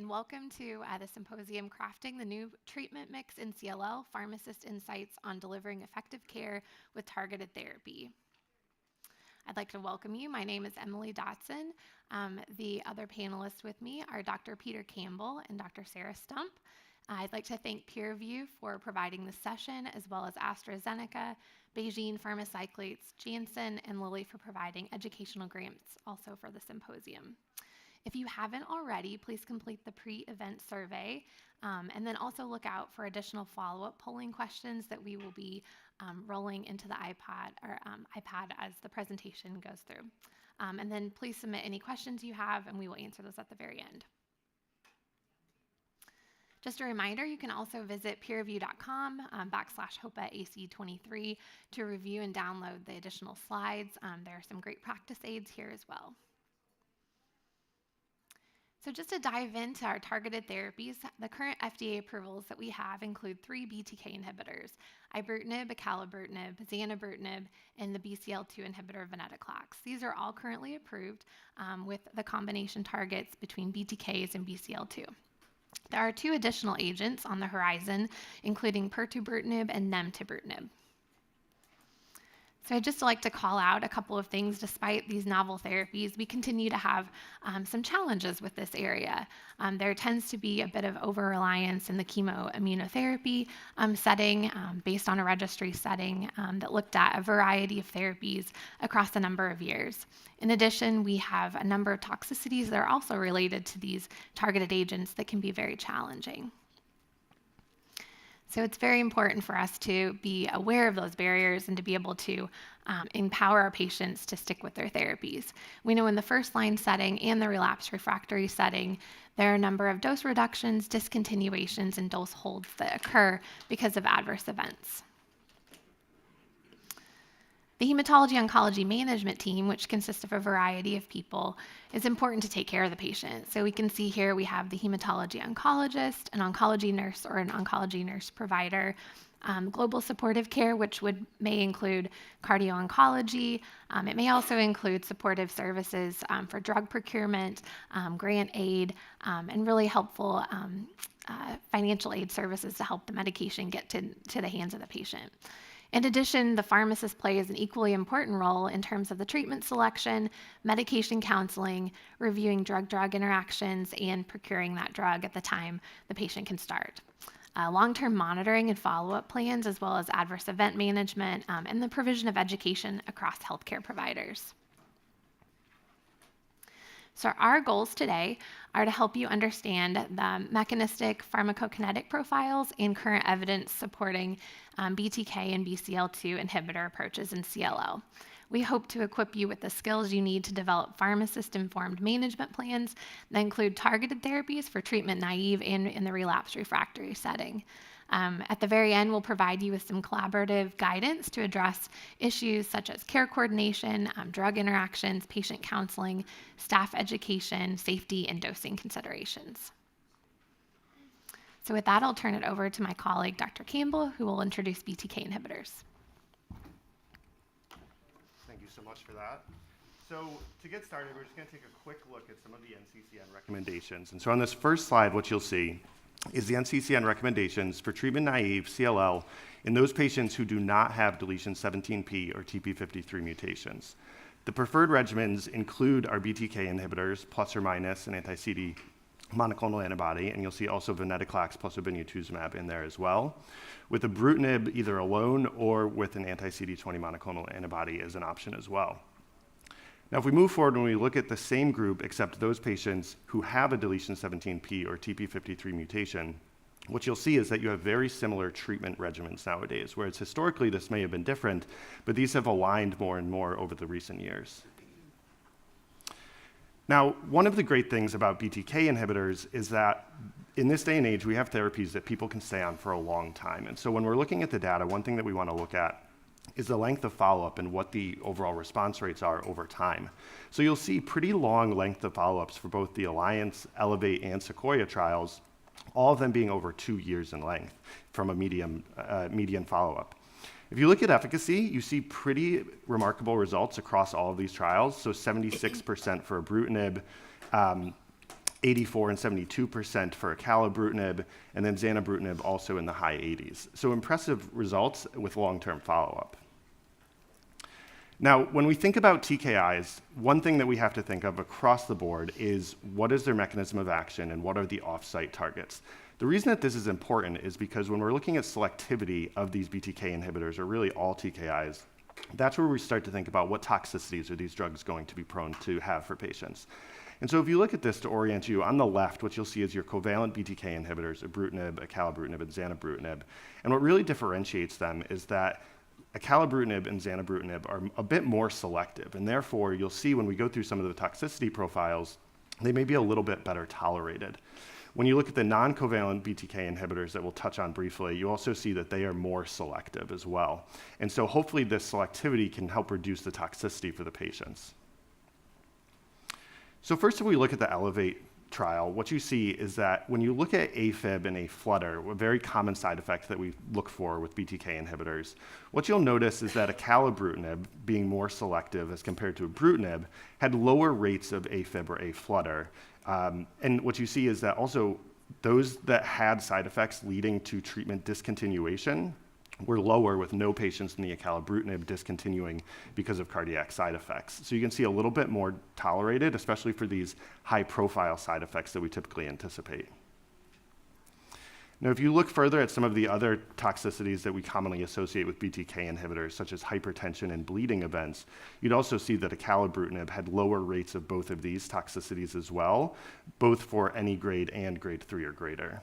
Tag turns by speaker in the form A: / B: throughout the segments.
A: and welcome to the symposium, Crafting the New Treatment Mix in CLL, Pharmacist Insights on Delivering Effective Care with Targeted Therapy. I'd like to welcome you. My name is Emily Dotson. The other panelists with me are Dr. Peter Campbell and Dr. Sarah Stump. I'd like to thank PeerView for providing this session, as well as AstraZeneca, Beijing Pharmacyclates, Janssen, and Lilly for providing educational grants also for the symposium. If you haven't already, please complete the pre-event survey, and then also look out for additional follow-up polling questions that we will be rolling into the iPad as the presentation goes through. And then please submit any questions you have, and we will answer those at the very end. Just a reminder, you can also visit peerreview.com /HOPA-AC23 to review and download the additional slides. There are some great practice aids here as well. So just to dive into our targeted therapies, the current FDA approvals that we have include 3 BTK inhibitors: ibrutinib, acalabrutinib, zanubrutinib, and the BCL2 inhibitor venetoclax. These are all currently approved with the combination targets between BTKs and BCL2. There are 2 additional agents on the horizon, including pirtobrutinib and nemtabrutinib. So I'd just like to call out a couple of things. Despite these novel therapies, we continue to have some challenges with this area. There tends to be a bit of over-reliance in the chemoimmunotherapy setting based on a registry setting that looked at a variety of therapies across a number of years. In addition, we have a number of toxicities that are also related to these targeted agents that can be very challenging. So it's very important for us to be aware of those barriers and to be able to empower our patients to stick with their therapies. We know in the first-line setting and the relapse refractory setting, there are a number of dose reductions, discontinuations, and dose holds that occur because of adverse events. The hematology oncology management team, which consists of a variety of people, is important to take care of the patient. So we can see here we have the hematology oncologist, an oncology nurse or an oncology nurse provider, global supportive care, which may include cardio-oncology. It may also include supportive services for drug procurement, grant aid, and really helpful financial aid services to help the medication get to the hands of the patient. In addition, the pharmacist plays an equally important role in terms of the treatment selection, medication counseling, reviewing drug-drug interactions, and procuring that drug at the time the patient can start. Long-term monitoring and follow-up plans, as well as adverse event management, and the provision of education across healthcare providers. So our goals today are to help you understand the mechanistic pharmacokinetic profiles and current evidence supporting BTK and BCL2 inhibitor approaches in CLL. We hope to equip you with the skills you need to develop pharmacist-informed management plans that include targeted therapies for treatment-naive and in the relapse refractory setting. At the very end, we'll provide you with some collaborative guidance to address issues such as care coordination, drug interactions, patient counseling, staff education, safety, and dosing considerations. So with that, I'll turn it over to my colleague, Dr. Campbell, who will introduce BTK inhibitors.
B: Thank you so much for that. So to get started, we're just going to take a quick look at some of the NCCN recommendations. And so on this first slide, what you'll see is the NCCN recommendations for treatment-naive CLL in those patients who do not have deletion 17p or TP53 mutations. The preferred regimens include our BTK inhibitors, plus or minus an anti-CD monoclonal antibody, and you'll see also venetoclax plus obinutuzumab in there as well, with ibrutinib either alone or with an anti-CD20 monoclonal antibody as an option as well. Now, if we move forward and we look at the same group, except those patients who have a deletion 17p or TP53 mutation, what you'll see is that you have very similar treatment regimens nowadays, whereas historically this may have been different, but these have aligned more and more over the recent years. Now, one of the great things about BTK inhibitors is that in this day and age, we have therapies that people can stay on for a long time. And so when we're looking at the data, one thing that we want to look at is the length of follow-up and what the overall response rates are over time. So you'll see pretty long length of follow-ups for both the Alliance, Elevate, and Sequoia trials, all of them being over 2 years in length from a median follow-up. If you look at efficacy, you see pretty remarkable results across all of these trials. So 76% for ibrutinib, 80% 84 and 72% for acalabrutinib, and then zanubrutinib also in the high 80s. So impressive results with long-term follow-up. Now, when we think about TKIs, one thing that we have to think of across the board is what is their mechanism of action and what are the off-site targets. The reason that this is important is because when we're looking at selectivity of these BTK inhibitors, or really all TKIs, that's where we start to think about what toxicities are these drugs going to be prone to have for patients. And so if you look at this to orient you, on the left, what you'll see is your covalent BTK inhibitors, ibrutinib, acalabrutinib, and zanubrutinib. And what really differentiates them is that acalabrutinib and zanubrutinib are a bit more selective, and therefore you'll see when we go through some of the toxicity profiles, they may be a little bit better tolerated. When you look at the non-covalent BTK inhibitors that we'll touch on briefly, you also see that they are more selective as well. And so hopefully this selectivity can help reduce the toxicity for the patients. So first, if we look at the ELEVATE trial, what you see is that when you look at AFib and a flutter, a very common side effect that we look for with BTK inhibitors, what you'll notice is that acalabrutinib, being more selective as compared to ibrutinib, had lower rates of AFib or a flutter. And what you see is that also those that had side effects leading to treatment discontinuation were lower, with no patients in the acalabrutinib discontinuing because of cardiac side effects. So you can see a little bit more tolerated, especially for these high-profile side effects that we typically anticipate. Now, if you look further at some of the other toxicities that we commonly associate with BTK inhibitors, such as hypertension and bleeding events, you'd also see that acalabrutinib had lower rates of both of these toxicities as well, both for any grade and grade 3 or greater.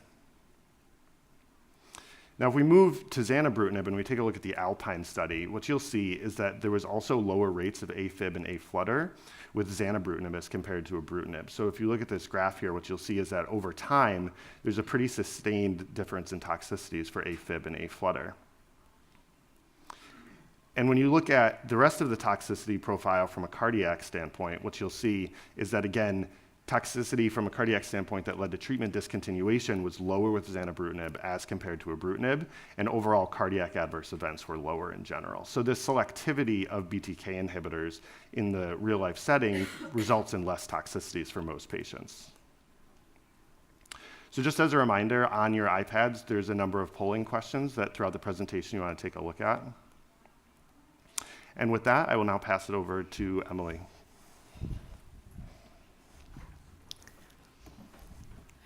B: Now, if we move to zanubrutinib and we take a look at the Alpine study, what you'll see is that there was also lower rates of AFib and A-flutter with zanubrutinib as compared to ibrutinib. So if you look at this graph here, what you'll see is that over time, there's a pretty sustained difference in toxicities for AFib and A-flutter. And when you look at the rest of the toxicity profile from a cardiac standpoint, what you'll see is that, again, toxicity from a cardiac standpoint that led to treatment discontinuation was lower with zanubrutinib as compared to ibrutinib, and overall cardiac adverse events were lower in general. So this selectivity of BTK inhibitors in the real-life setting results in less toxicities for most patients. So just as a reminder, on your iPads, there's a number of polling questions that throughout the presentation you want to take a look at. And with that, I will now pass it over to Emily.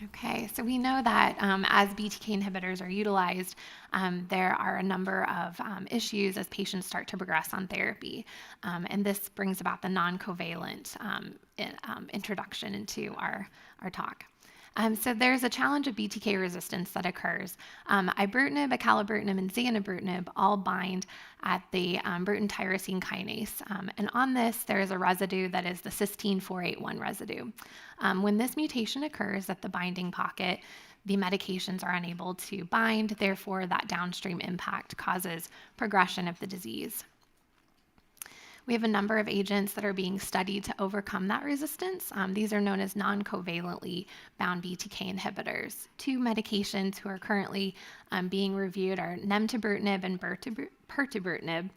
A: Okay, so we know that as BTK inhibitors are utilized, there are a number of issues as patients start to progress on therapy. And this brings about the non-covalent introduction into our talk. So there's a challenge of BTK resistance that occurs. Ibrutinib, acalabrutinib, and zanubrutinib all bind at the Bruton tyrosine kinase. And on this, there is a residue that is the cysteine 481 residue. When this mutation occurs at the binding pocket, the medications are unable to bind. Therefore, that downstream impact causes progression of the disease. We have a number of agents that are being studied to overcome that resistance. These are known as non-covalently bound BTK inhibitors. Two medications who are currently being reviewed are nemtabrutinib and pirtobrutinib.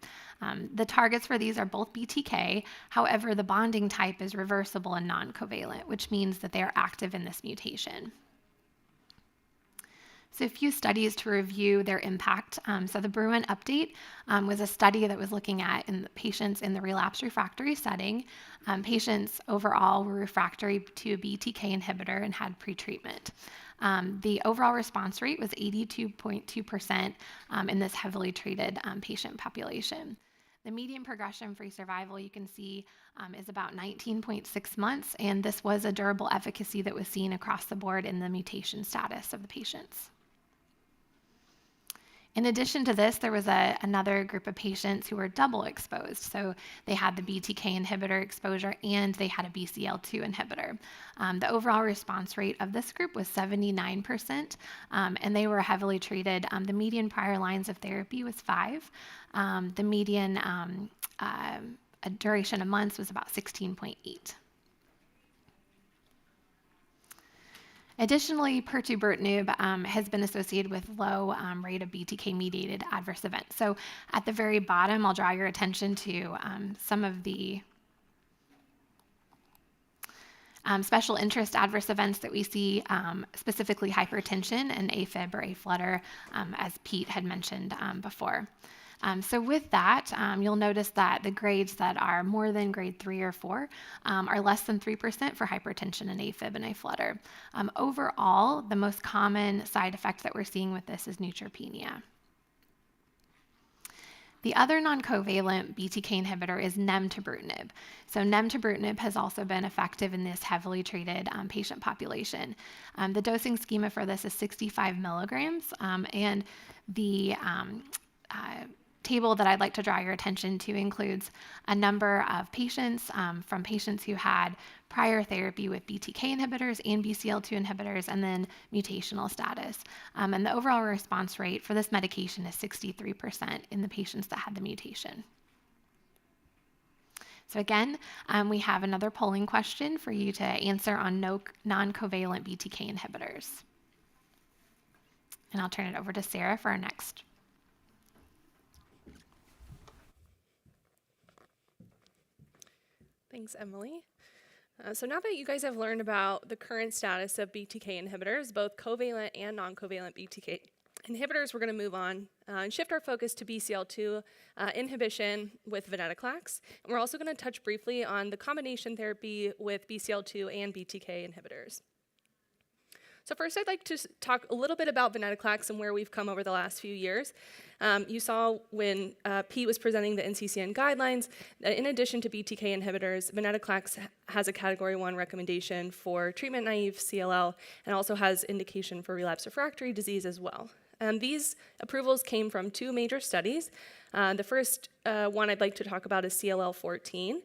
A: The targets for these are both BTK. However, the bonding type is reversible and non-covalent, which means that they are active in this mutation. So a few studies to review their impact. So the Bruin update was a study that was looking at in patients in the relapse refractory setting. Patients overall were refractory to a BTK inhibitor and had pretreatment. The overall response rate was 82.2% in this heavily treated patient population. The median progression-free survival, you can see, is about 19.6 months, and this was a durable efficacy that was seen across the board in the mutation status of the patients. In addition to this, there was another group of patients who were double exposed. So they had the BTK inhibitor exposure and they had a BCL2 inhibitor. The overall response rate of this group was 79%, and they were heavily treated. The median prior lines of therapy was 5. The median duration of months was about 16.8. Additionally, pirtobrutinib has been associated with low rate of BTK-mediated adverse events. So at the very bottom, I'll draw your attention to some of the Special interest adverse events that we see, specifically hypertension and AFib or aflutter, as Pete had mentioned before. So with that, you'll notice that the grades that are more than grade 3 or 4 are less than 3% for hypertension and AFib and aflutter. Overall, the most common side effect that we're seeing with this is neutropenia. The other non-covalent BTK inhibitor is nemtabrutinib. So nemtabrutinib has also been effective in this heavily treated patient population. The dosing schema for this is 65 milligrams, and the table that I'd like to draw your attention to includes a number of patients, from patients who had prior therapy with BTK inhibitors and BCL2 inhibitors, and then mutational status. And the overall response rate for this medication is 63% in the patients that had the mutation. So again, we have another polling question for you to answer on non-covalent BTK inhibitors. And I'll turn it over to Sarah for our next.
C: Thanks, Emily. So now that you guys have learned about the current status of BTK inhibitors, both covalent and non-covalent BTK inhibitors, we're going to move on and shift our focus to BCL2 inhibition with venetoclax. And we're also going to touch briefly on the combination therapy with BCL2 and BTK inhibitors. So first, I'd like to talk a little bit about venetoclax and where we've come over the last few years. You saw when Pete was presenting the NCCN guidelines that in addition to BTK inhibitors, venetoclax has a Category 1 recommendation for treatment-naive CLL and also has indication for relapse refractory disease as well. These approvals came from 2 major studies. The first one I'd like to talk about is CLL14.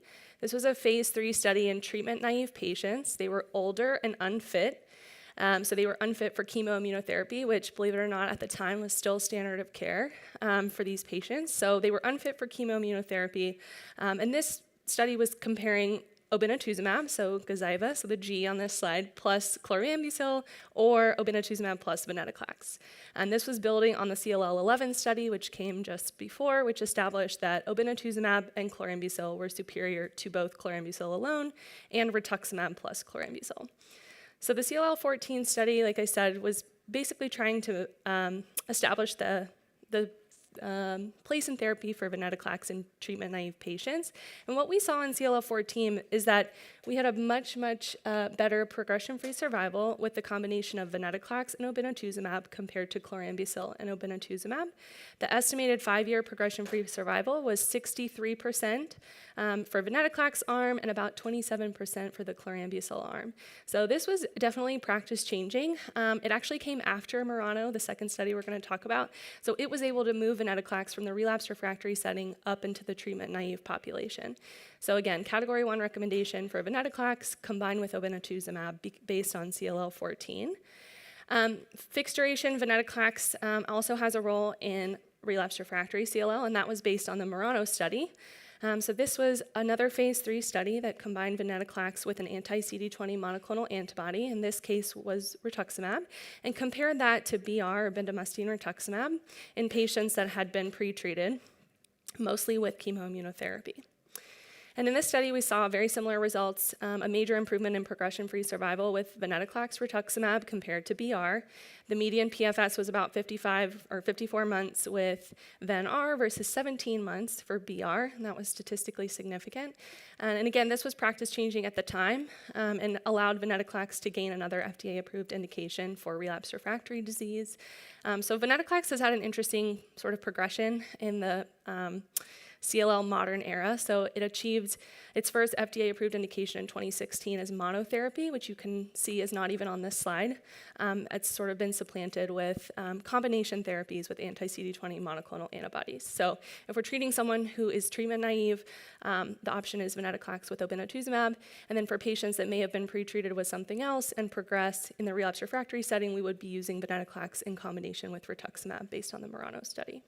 C: This was a phase 3 study in treatment-naive patients. They were older and unfit. So they were unfit for chemoimmunotherapy, which, believe it or not, at the time was still standard of care for these patients. So they were unfit for chemoimmunotherapy. And this study was comparing obinutuzumab, so Gazyva, so the G on this slide, plus chlorambucil, or obinutuzumab plus venetoclax. And this was building on the CLL11 study, which came just before, which established that obinutuzumab and chlorambucil were superior to both chlorambucil alone and rituximab plus chlorambucil. So the CLL14 study, like I said, was basically trying to establish the place in therapy for venetoclax in treatment-naive patients. And what we saw in CLL14 is that we had a much better progression-free survival with the combination of venetoclax and obinutuzumab compared to chlorambucil and obinutuzumab. The estimated 5-year progression-free survival was 63% for venetoclax arm and about 27% for the chlorambucil arm. So this was definitely practice-changing. It actually came after Murano, the second study we're going to talk about. So it was able to move venetoclax from the relapse refractory setting up into the treatment-naive population. So again, Category 1 recommendation for venetoclax combined with obinutuzumab based on CLL14. Fixed duration venetoclax also has a role in relapse refractory CLL, and that was based on the Murano study. So this was another phase 3 study that combined venetoclax with an anti-CD20 monoclonal antibody, in this case was rituximab, and compared that to BR, or bendamustine rituximab, in patients that had been pretreated, mostly with chemoimmunotherapy. And in this study, we saw very similar results, a major improvement in progression-free survival with venetoclax rituximab compared to BR. The median PFS was about 55 or 54 months with Ven-R versus 17 months for BR, and that was statistically significant. And again, this was practice-changing at the time and allowed venetoclax to gain another FDA-approved indication for relapse refractory disease. So venetoclax has had an interesting sort of progression in the CLL modern era. So it achieved its first FDA-approved indication in 2016 as monotherapy, which you can see is not even on this slide. It's sort of been supplanted with combination therapies with anti-CD20 monoclonal antibodies. So if we're treating someone who is treatment naive, the option is venetoclax with obinutuzumab. And then for patients that may have been pretreated with something else and progress in the relapse refractory setting, we would be using venetoclax in combination with rituximab based on the Murano study.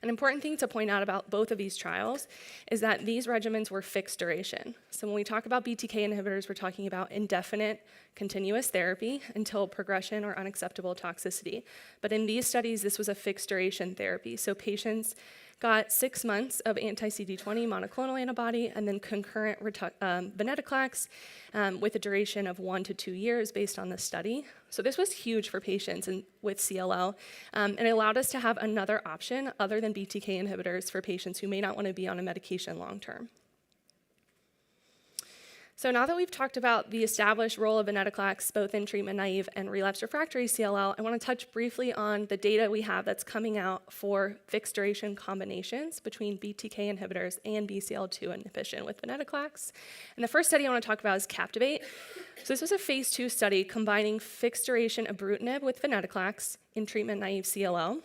C: An important thing to point out about both of these trials is that these regimens were fixed duration. So when we talk about BTK inhibitors, we're talking about indefinite continuous therapy until progression or unacceptable toxicity. But in these studies, this was a fixed duration therapy. So patients got 6 months of anti-CD20 monoclonal antibody and then concurrent venetoclax with a duration of 1 to 2 years based on the study. So this was huge for patients with CLL, and it allowed us to have another option other than BTK inhibitors for patients who may not want to be on a medication long term. So now that we've talked about the established role of venetoclax both in treatment-naive and relapsed/refractory CLL, I want to touch briefly on the data we have that's coming out for fixed-duration combinations between BTK inhibitors and BCL2 inhibition with venetoclax. And the first study I want to talk about is Captivate. So this was a phase 2 study combining fixed-duration ibrutinib with venetoclax in treatment-naive CLL.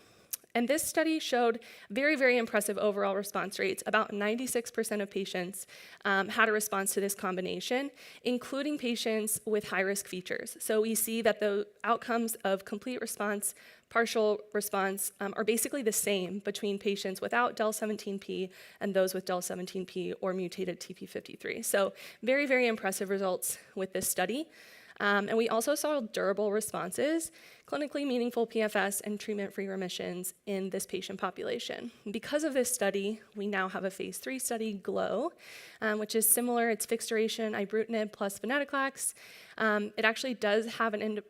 C: And this study showed very, very impressive overall response rates. About 96% of patients had a response to this combination, including patients with high-risk features. So we see that the outcomes of complete response, partial response are basically the same between patients without del17p and those with del17p or mutated TP53. So very, very impressive results with this study. And we also saw durable responses, clinically meaningful PFS, and treatment-free remissions in this patient population. Because of this study, we now have a phase 3 study, GLOW, which is similar. It's fixed-duration ibrutinib plus venetoclax. It actually does have an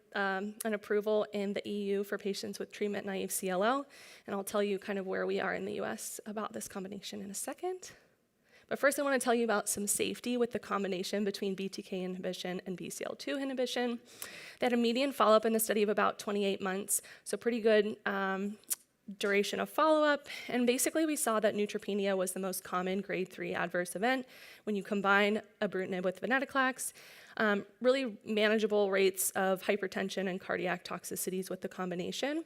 C: approval in the EU for patients with treatment-naive CLL, and I'll tell you kind of where we are in the US about this combination in a second. But first, I want to tell you about some safety with the combination between BTK inhibition and BCL2 inhibition. They had a median follow-up in the study of about 28 months, so pretty good duration of follow-up. And basically, we saw that neutropenia was the most common grade 3 adverse event when you combine ibrutinib with venetoclax. Really manageable rates of hypertension and cardiac toxicities with the combination.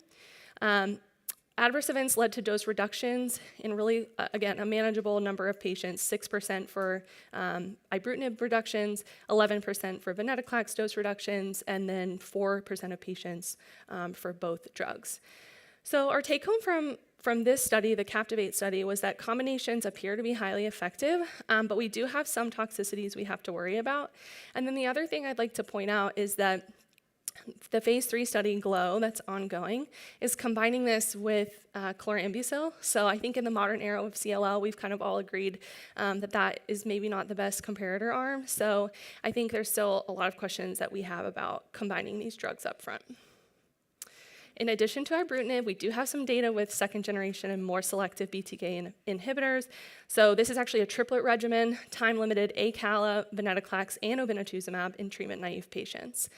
C: Adverse events led to dose reductions in really, again, a manageable number of patients, 6% for ibrutinib reductions, 11% for venetoclax dose reductions, and then 4% of patients for both drugs. So our take home from this study, the Captivate study, was that combinations appear to be highly effective, but we do have some toxicities we have to worry about. And then the other thing I'd like to point out is that the phase 3 study, GLOW, that's ongoing, is combining this with chlorambucil. So I think in the modern era of CLL, we've kind of all agreed that is maybe not the best comparator arm. So I think there's still a lot of questions that we have about combining these drugs up front. In addition to ibrutinib, we do have some data with second generation and more selective BTK inhibitors. So this is actually a triplet regimen, time-limited acala, venetoclax, and obinutuzumab in treatment-naive patients.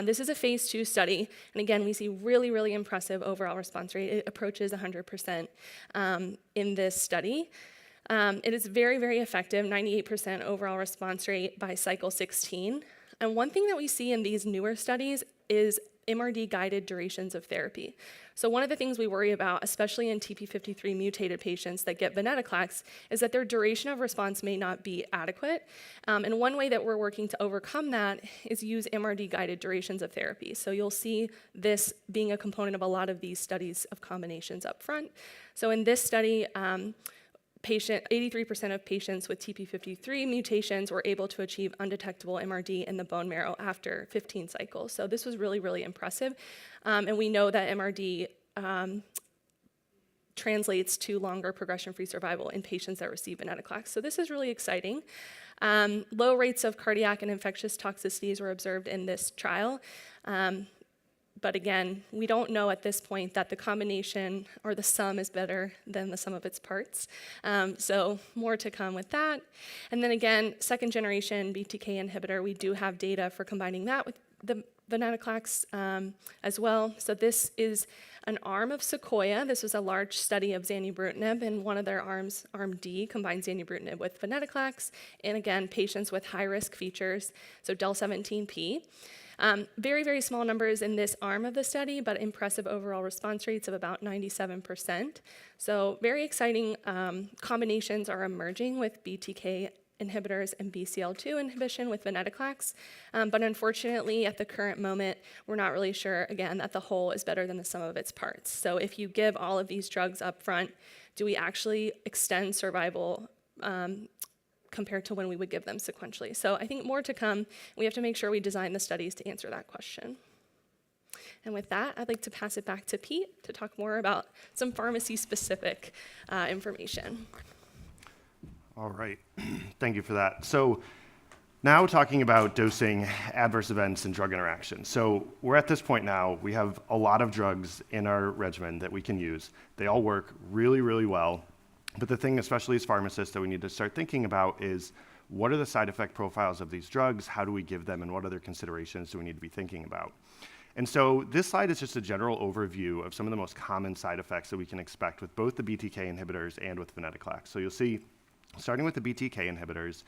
C: This is a phase 2 study, and again, we see really, really impressive overall response rate. It approaches 100% in this study. It is very, very effective, 98% overall response rate by cycle 16. And one thing that we see in these newer studies is MRD-guided durations of therapy. So one of the things we worry about, especially in TP53 mutated patients that get venetoclax, is that their duration of response may not be adequate. And one way that we're working to overcome that is use MRD-guided durations of therapy. So you'll see this being a component of a lot of these studies of combinations up front. So in this study, 83% of patients with TP53 mutations were able to achieve undetectable MRD in the bone marrow after 15 cycles. So this was really, really impressive. And we know that MRD translates to longer progression-free survival in patients that receive venetoclax. So this is really exciting. Low rates of cardiac and infectious toxicities were observed in this trial. But again, we don't know at this point that the combination or the sum is better than the sum of its parts. So more to come with that. And then again, second generation BTK inhibitor, we do have data for combining that with the venetoclax as well. So this is an arm of Sequoia. This was a large study of zanubrutinib, and one of their arms, arm D, combines zanubrutinib with venetoclax, and again, patients with high-risk features, so del17p. Very, very small numbers in this arm of the study, but impressive overall response rates of about 97%. So very exciting combinations are emerging with BTK inhibitors and BCL2 inhibition with venetoclax. But unfortunately, at the current moment, we're not really sure, again, that the whole is better than the sum of its parts. So if you give all of these drugs up front, do we actually extend survival compared to when we would give them sequentially? So I think more to come. We have to make sure we design the studies to answer that question. And with that, I'd like to pass it back to Pete to talk more about some pharmacy-specific information.
B: All right, thank you for that. So now talking about dosing, adverse events, and drug interactions. So we're at this point now, we have a lot of drugs in our regimen that we can use. They all work really, really well. But the thing, especially as pharmacists, that we need to start thinking about is what are the side effect profiles of these drugs? How do we give them, and what other considerations do we need to be thinking about? And so this slide is just a general overview of some of the most common side effects that we can expect with both the BTK inhibitors and with venetoclax. So you'll see, starting with the BTK inhibitors,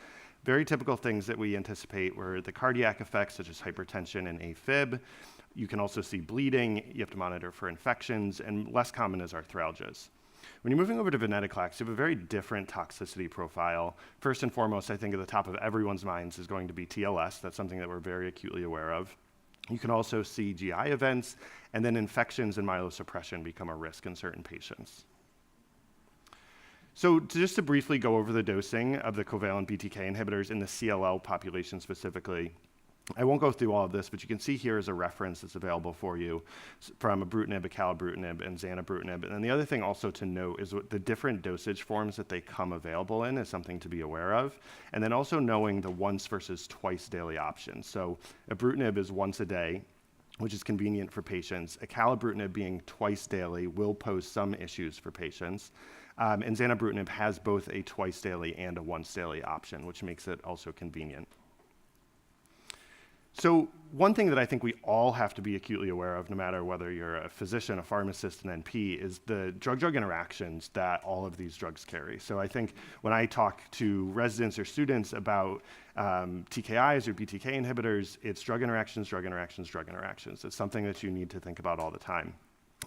B: very typical things that we anticipate were the cardiac effects such as hypertension and AFib. You can also see bleeding, you have to monitor for infections, and less common is arthralgias. When you're moving over to venetoclax, you have a very different toxicity profile. First and foremost, I think at the top of everyone's minds is going to be TLS. That's something that we're very acutely aware of. You can also see GI events, and then infections and myelosuppression become a risk in certain patients. So just to briefly go over the dosing of the covalent BTK inhibitors in the CLL population specifically, I won't go through all of this, but you can see here is a reference that's available for you from ibrutinib, acalabrutinib, and zanubrutinib. And then the other thing also to note is what the different dosage forms that they come available in is something to be aware of. And then also knowing the once versus twice daily options. So ibrutinib is once a day, which is convenient for patients. Acalabrutinib being twice daily will pose some issues for patients. And zanubrutinib has both a twice daily and a once daily option, which makes it also convenient. So one thing that I think we all have to be acutely aware of, no matter whether you're a physician, a pharmacist, an NP, is the drug-drug interactions that all of these drugs carry. So I think when I talk to residents or students about TKIs or BTK inhibitors, it's drug interactions, drug interactions, drug interactions. It's something that you need to think about all the time.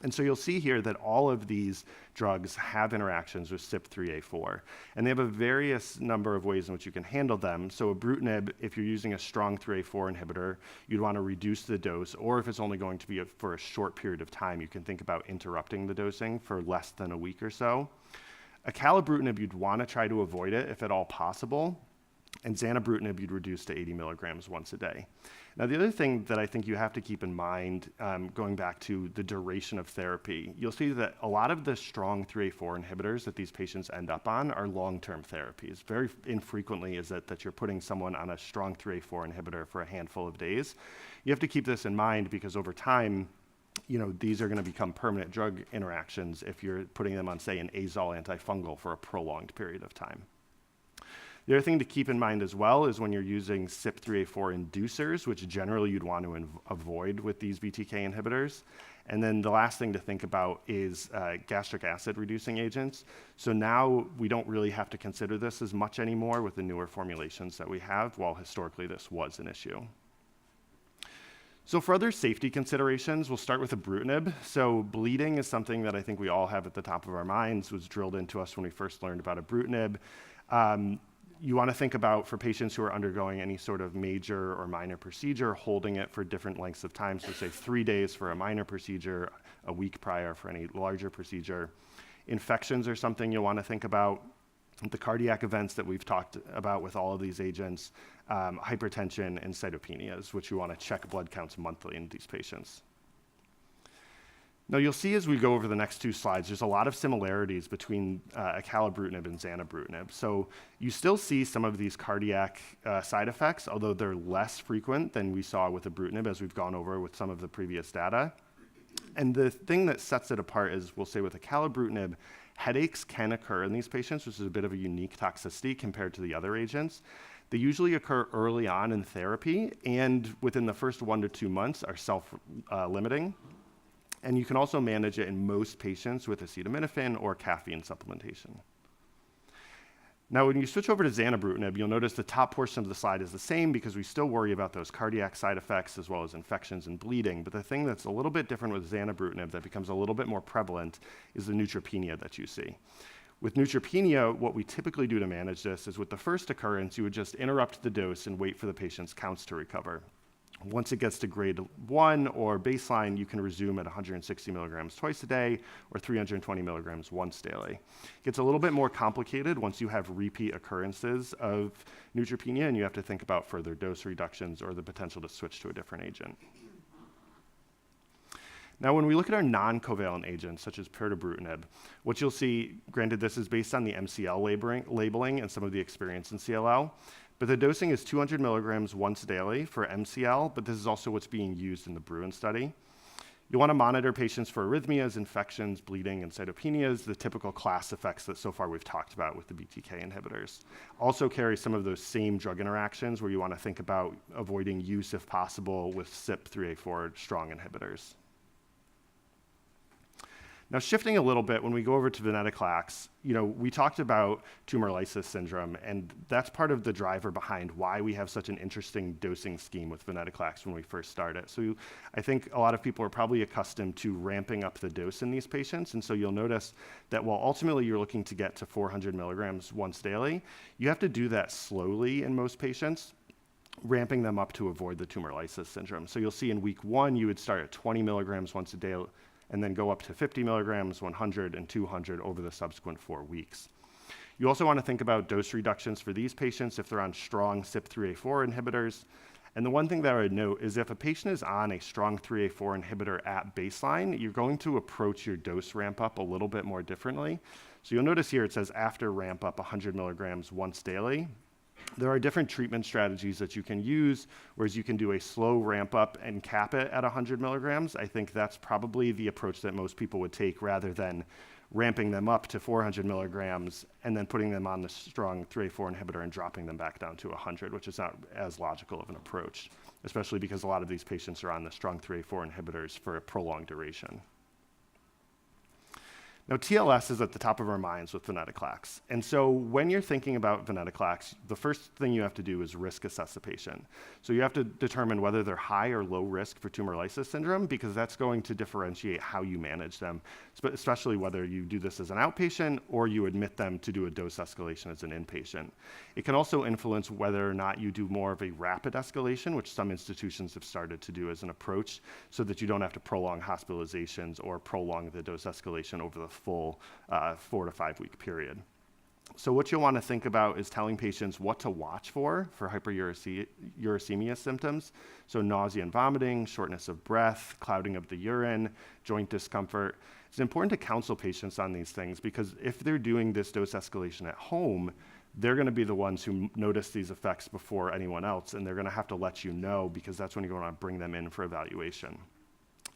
B: And so you'll see here that all of these drugs have interactions with CYP3A4, and they have a various number of ways in which you can handle them. So ibrutinib, if you're using a strong 3A4 inhibitor, you'd want to reduce the dose, or if it's only going to be for a short period of time, you can think about interrupting the dosing for less than a week or so. Acalabrutinib, you'd want to try to avoid it if at all possible. And zanubrutinib, you'd reduce to 80 milligrams once a day. Now, the other thing that I think you have to keep in mind, going back to the duration of therapy, you'll see that a lot of the strong 3A4 inhibitors that these patients end up on are long-term therapies. Very infrequently is it that you're putting someone on a strong 3A4 inhibitor for a handful of days. You have to keep this in mind because over time, these are going to become permanent drug interactions if you're putting them on, say, an azole antifungal for a prolonged period of time. The other thing to keep in mind as well is when you're using CYP3A4 inducers, which generally you'd want to avoid with these BTK inhibitors. And then the last thing to think about is gastric acid reducing agents. So now we don't really have to consider this as much anymore with the newer formulations that we have, while historically this was an issue. So for other safety considerations, we'll start with ibrutinib. So bleeding is something that I think we all have at the top of our minds, was drilled into us when we first learned about ibrutinib. You want to think about, for patients who are undergoing any sort of major or minor procedure, holding it for different lengths of time. So say 3 days for a minor procedure, a week prior for any larger procedure. Infections are something you'll want to think about. The cardiac events that we've talked about with all of these agents, hypertension and cytopenias, which you want to check blood counts monthly in these patients. Now, you'll see as we go over the next two slides, there's a lot of similarities between acalabrutinib and zanubrutinib. So you still see some of these cardiac side effects, although they're less frequent than we saw with ibrutinib, as we've gone over with some of the previous data. And the thing that sets it apart is, we'll say with acalabrutinib, headaches can occur in these patients, which is a bit of a unique toxicity compared to the other agents. They usually occur early on in therapy, and within the first 1 to 2 months are self-limiting. And you can also manage it in most patients with acetaminophen or caffeine supplementation. Now, when you switch over to zanubrutinib, you'll notice the top portion of the slide is the same because we still worry about those cardiac side effects as well as infections and bleeding. But the thing that's a little bit different with zanubrutinib that becomes a little bit more prevalent is the neutropenia that you see. With neutropenia, what we typically do to manage this is with the first occurrence, you would just interrupt the dose and wait for the patient's counts to recover. Once it gets to grade 1 or baseline, you can resume at 160 milligrams twice a day or 320 milligrams once daily. It gets a little bit more complicated once you have repeat occurrences of neutropenia and you have to think about further dose reductions or the potential to switch to a different agent. Now, when we look at our non-covalent agents, such as pirtobrutinib, what you'll see, granted this is based on the MCL labeling and some of the experience in CLL, but the dosing is 200 milligrams once daily for MCL, but this is also what's being used in the Bruin study. You want to monitor patients for arrhythmias, infections, bleeding, and cytopenias, the typical class effects that so far we've talked about with the BTK inhibitors. Also carry some of those same drug interactions where you want to think about avoiding use, if possible, with CYP3A4 strong inhibitors. Now, shifting a little bit, when we go over to venetoclax, we talked about tumor lysis syndrome, and that's part of the driver behind why we have such an interesting dosing scheme with venetoclax when we first started. So I think a lot of people are probably accustomed to ramping up the dose in these patients, and so you'll notice that while ultimately you're looking to get to 400 milligrams once daily, you have to do that slowly in most patients, ramping them up to avoid the tumor lysis syndrome. So you'll see in week 1, you would start at 20 milligrams once a day, and then go up to 50 milligrams, 100, and 200 over the subsequent 4 weeks. You also want to think about dose reductions for these patients if they're on strong CYP3A4 inhibitors. And the one thing that I would note is if a patient is on a strong 3A4 inhibitor at baseline, you're going to approach your dose ramp up a little bit more differently. So you'll notice here it says after ramp up 100 milligrams once daily. There are different treatment strategies that you can use, whereas you can do a slow ramp up and cap it at 100 milligrams. I think that's probably the approach that most people would take rather than ramping them up to 400 milligrams and then putting them on the strong 3A4 inhibitor and dropping them back down to 100, which is not as logical of an approach, especially because a lot of these patients are on the strong 3A4 inhibitors for a prolonged duration. Now, TLS is at the top of our minds with venetoclax. And so when you're thinking about venetoclax, the first thing you have to do is risk assess the patient. So you have to determine whether they're high or low risk for tumor lysis syndrome, because that's going to differentiate how you manage them, especially whether you do this as an outpatient or you admit them to do a dose escalation as an inpatient. It can also influence whether or not you do more of a rapid escalation, which some institutions have started to do as an approach, so that you don't have to prolong hospitalizations or prolong the dose escalation over the full 4 to 5 week period. So what you'll want to think about is telling patients what to watch for hyperuricemia symptoms. So nausea and vomiting, shortness of breath, clouding of the urine, joint discomfort. It's important to counsel patients on these things because if they're doing this dose escalation at home, they're going to be the ones who notice these effects before anyone else, and they're going to have to let you know because that's when you're going to bring them in for evaluation.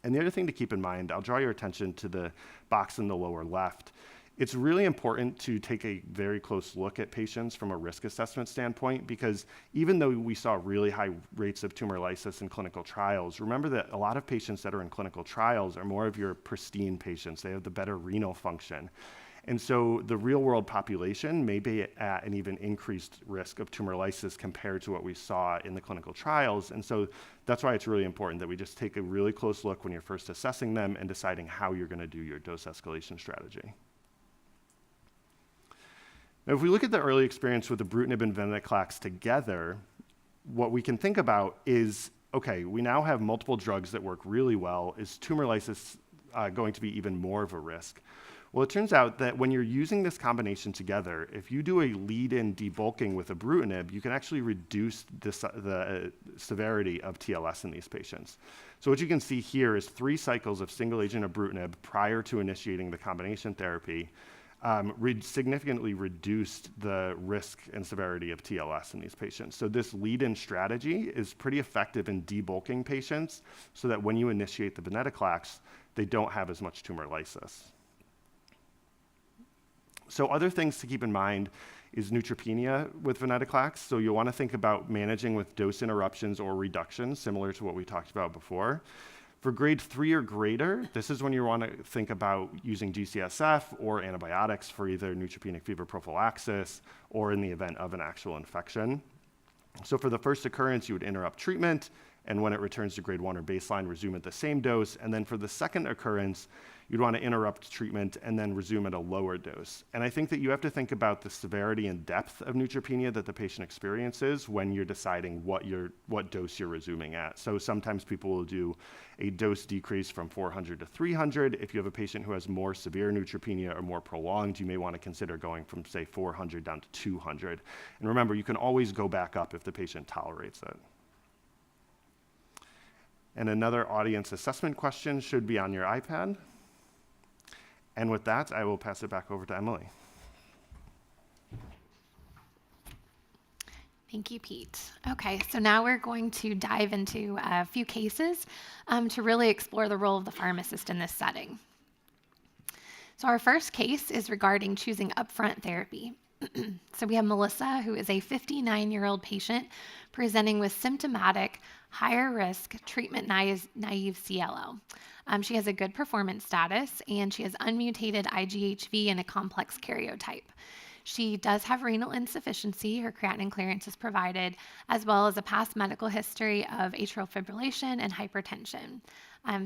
B: And the other thing to keep in mind, I'll draw your attention to the box in the lower left. It's really important to take a very close look at patients from a risk assessment standpoint because even though we saw really high rates of tumor lysis in clinical trials, remember that a lot of patients that are in clinical trials are more of your pristine patients. They have the better renal function. And so the real world population may be at an even increased risk of tumor lysis compared to what we saw in the clinical trials. And so that's why it's really important that we just take a really close look when you're first assessing them and deciding how you're going to do your dose escalation strategy. Now, if we look at the early experience with the ibrutinib and venetoclax together, what we can think about is, okay, we now have multiple drugs that work really well. Is tumor lysis going to be even more of a risk? Well, it turns out that when you're using this combination together, if you do a lead-in debulking with ibrutinib, you can actually reduce the severity of TLS in these patients. So what you can see here is 3 cycles of single-agent ibrutinib prior to initiating the combination therapy significantly reduced the risk and severity of TLS in these patients. So this lead-in strategy is pretty effective in debulking patients so that when you initiate the venetoclax, they don't have as much tumor lysis. So other things to keep in mind is neutropenia with venetoclax. So you'll want to think about managing with dose interruptions or reductions, similar to what we talked about before. For grade 3 or greater, this is when you want to think about using GCSF or antibiotics for either neutropenic fever prophylaxis or in the event of an actual infection. So for the first occurrence, you would interrupt treatment, and when it returns to grade 1 or baseline, resume at the same dose. And then for the second occurrence, you'd want to interrupt treatment and then resume at a lower dose. And I think that you have to think about the severity and depth of neutropenia that the patient experiences when you're deciding what dose you're resuming at. So sometimes people will do a dose decrease from 400 to 300. If you have a patient who has more severe neutropenia or more prolonged, you may want to consider going from, say, 400 down to 200. And remember, you can always go back up if the patient tolerates it. And another audience assessment question should be on your iPad. And with that, I will pass it back over to Emily.
A: Thank you, Pete. Okay, so now we're going to dive into a few cases to really explore the role of the pharmacist in this setting. So our first case is regarding choosing upfront therapy. So we have Melissa, who is a 59-year-old patient presenting with symptomatic, higher risk, treatment naive CLL. She has a good performance status, and she has unmutated IgHV and a complex karyotype. She does have renal insufficiency. Her creatinine clearance is provided, as well as a past medical history of atrial fibrillation and hypertension.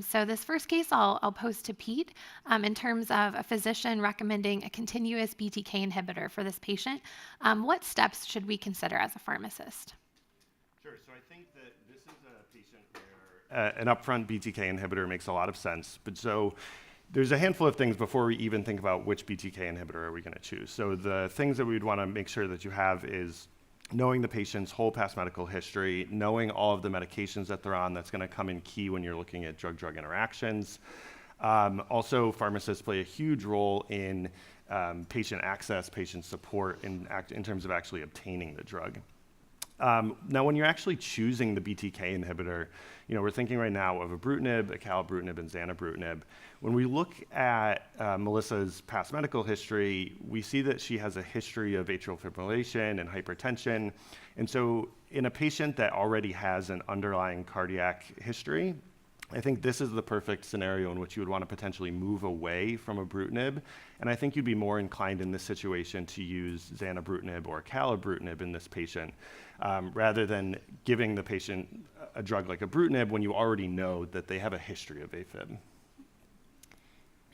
A: So this first case I'll pose to Pete in terms of a physician recommending a continuous BTK inhibitor for this patient. What steps should we consider as a pharmacist?
B: Sure. So I think that this is a patient where an upfront BTK inhibitor makes a lot of sense. But so there's a handful of things before we even think about which BTK inhibitor are we going to choose. So the things that we'd want to make sure that you have is knowing the patient's whole past medical history, knowing all of the medications that they're on. That's going to come in key when you're looking at drug-drug interactions. Also, pharmacists play a huge role in patient access, patient support in terms of actually obtaining the drug. Now, when you're actually choosing the BTK inhibitor, we're thinking right now of ibrutinib, acalabrutinib, and zanubrutinib. When we look at Melissa's past medical history, we see that she has a history of atrial fibrillation and hypertension. And so in a patient that already has an underlying cardiac history, I think this is the perfect scenario in which you would want to potentially move away from ibrutinib. And I think you'd be more inclined in this situation to use zanubrutinib or acalabrutinib in this patient, rather than giving the patient a drug like ibrutinib when you already know that they have a history of AFib.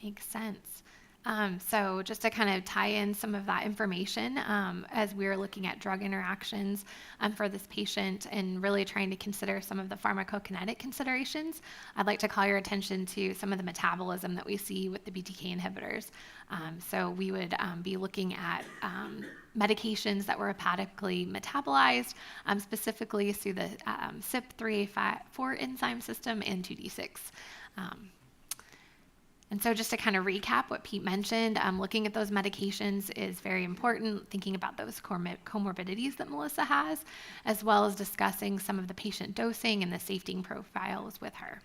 A: Makes sense. So just to kind of tie in some of that information as we're looking at drug interactions for this patient and really trying to consider some of the pharmacokinetic considerations, I'd like to call your attention to some of the metabolism that we see with the BTK inhibitors. So we would be looking at medications that were hepatically metabolized, specifically through the CYP3A4 enzyme system and 2D6. And so just to kind of recap what Pete mentioned, looking at those medications is very important, thinking about those comorbidities that Melissa has, as well as discussing some of the patient dosing and the safety profiles with her.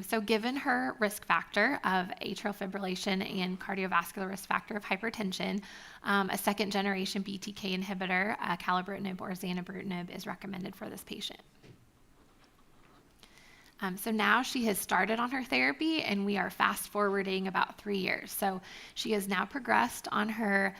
A: So given her risk factor of atrial fibrillation and cardiovascular risk factor of hypertension, a second generation BTK inhibitor, acalabrutinib or zanubrutinib, is recommended for this patient. So now she has started on her therapy, and we are fast forwarding about 3 years. So she has now progressed on her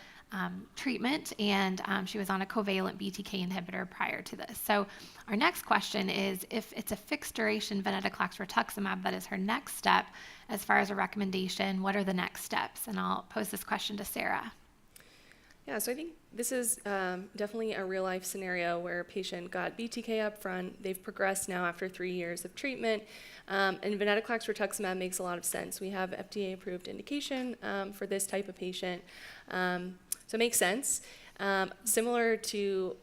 A: treatment, and she was on a covalent BTK inhibitor prior to this. So our next question is, if it's a fixed duration venetoclax rituximab that is her next step as far as a recommendation, what are the next steps? And I'll pose this question to Sarah.
C: Yeah, so I think this is definitely a real life scenario where a patient got BTK up front, they've progressed now after 3 years of treatment, and venetoclax rituximab makes a lot of sense. We have FDA approved indication for this type of patient, so it makes sense. Similar to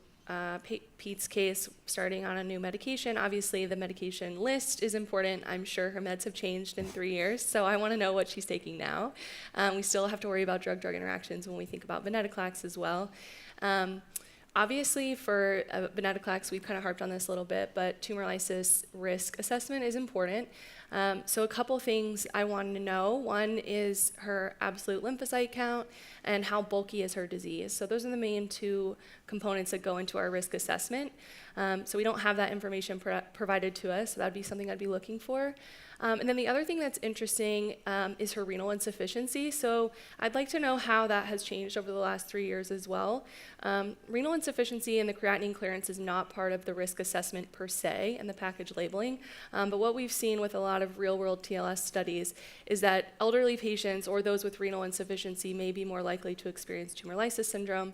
C: Pete's case, starting on a new medication, obviously the medication list is important. I'm sure her meds have changed in 3 years, so I want to know what she's taking now. We still have to worry about drug-drug interactions when we think about venetoclax as well. Obviously, for venetoclax, we've kind of harped on this a little bit, but tumor lysis risk assessment is important. So a couple things I wanted to know. One is her absolute lymphocyte count and how bulky is her disease. So those are the main two components that go into our risk assessment. So we don't have that information provided to us, so that would be something I'd be looking for. And then the other thing that's interesting is her renal insufficiency. So I'd like to know how that has changed over the last 3 years as well. Renal insufficiency and the creatinine clearance is not part of the risk assessment per se in the package labeling. But what we've seen with a lot of real-world TLS studies is that elderly patients or those with renal insufficiency may be more likely to experience tumor lysis syndrome,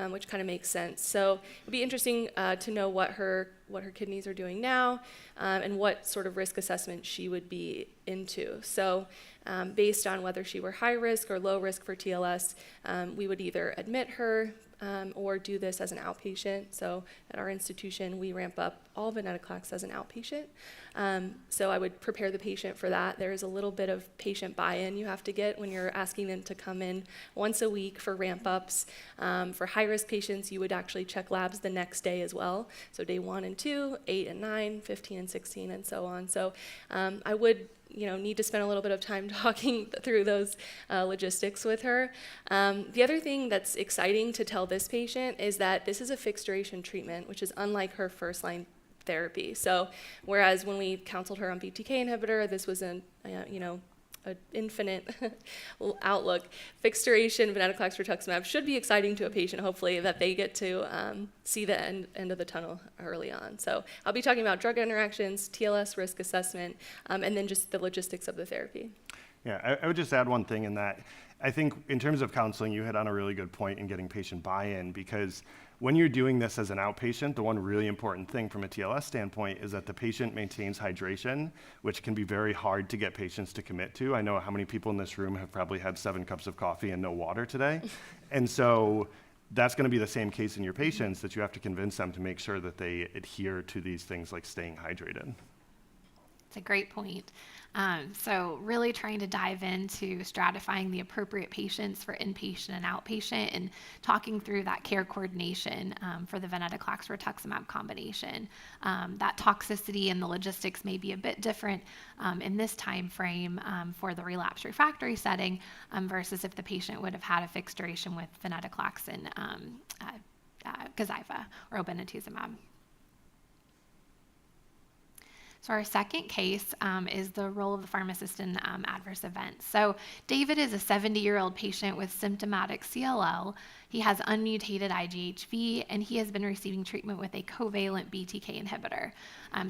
C: which kind of makes sense. So it would be interesting to know what her kidneys are doing now, and what sort of risk assessment she would be into. So based on whether she were high risk or low risk for TLS, we would either admit her or do this as an outpatient. So at our institution, we ramp up all venetoclax as an outpatient. So I would prepare the patient for that. There is a little bit of patient buy-in you have to get when you're asking them to come in once a week for ramp-ups. For high-risk patients, you would actually check labs the next day as well. So day 1 and 2, 8 and 9, 15 and 16, and so on. So I would need to spend a little bit of time talking through those logistics with her. The other thing that's exciting to tell this patient is that this is a fixed duration treatment, which is unlike her first line therapy. So whereas when we counseled her on BTK inhibitor, this was an infinite outlook. Fixed duration venetoclax rituximab should be exciting to a patient, hopefully, that they get to see the end of the tunnel early on. So I'll be talking about drug interactions, TLS risk assessment, and then just the logistics of the therapy.
B: Yeah, I would just add one thing in that. I think in terms of counseling, you hit on a really good point in getting patient buy-in, because when you're doing this as an outpatient, the one really important thing from a TLS standpoint is that the patient maintains hydration, which can be very hard to get patients to commit to. I know how many people in this room have probably had 7 cups of coffee and no water today. And so that's going to be the same case in your patients, that you have to convince them to make sure that they adhere to these things like staying hydrated.
A: It's a great point. So really trying to dive into stratifying the appropriate patients for inpatient and outpatient, and talking through that care coordination for the venetoclax rituximab combination. That toxicity and the logistics may be a bit different in this time frame for the relapse refractory setting versus if the patient would have had a fixed duration with venetoclax and Gazyva or obinutuzumab. So our second case is the role of the pharmacist in adverse events. So David is a 70-year-old patient with symptomatic CLL. He has unmutated IgHV, and he has been receiving treatment with a covalent BTK inhibitor.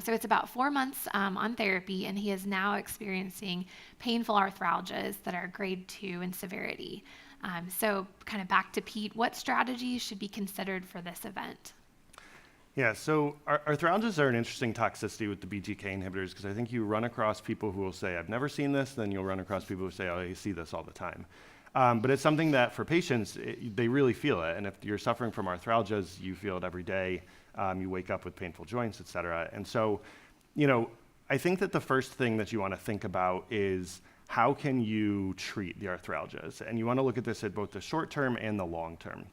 A: So it's about 4 months on therapy, and he is now experiencing painful arthralgias that are grade 2 in severity. So kind of back to Pete, what strategies should be considered for this event?
B: Yeah, so arthralgias are an interesting toxicity with the BTK inhibitors, because I think you run across people who will say, I've never seen this, then you'll run across people who say, oh, I see this all the time. But it's something that for patients, they really feel it. And if you're suffering from arthralgias, you feel it every day. You wake up with painful joints, et cetera. And so, I think that the first thing that you want to think about is, how can you treat the arthralgias? And you want to look at this at both the short term and the long term.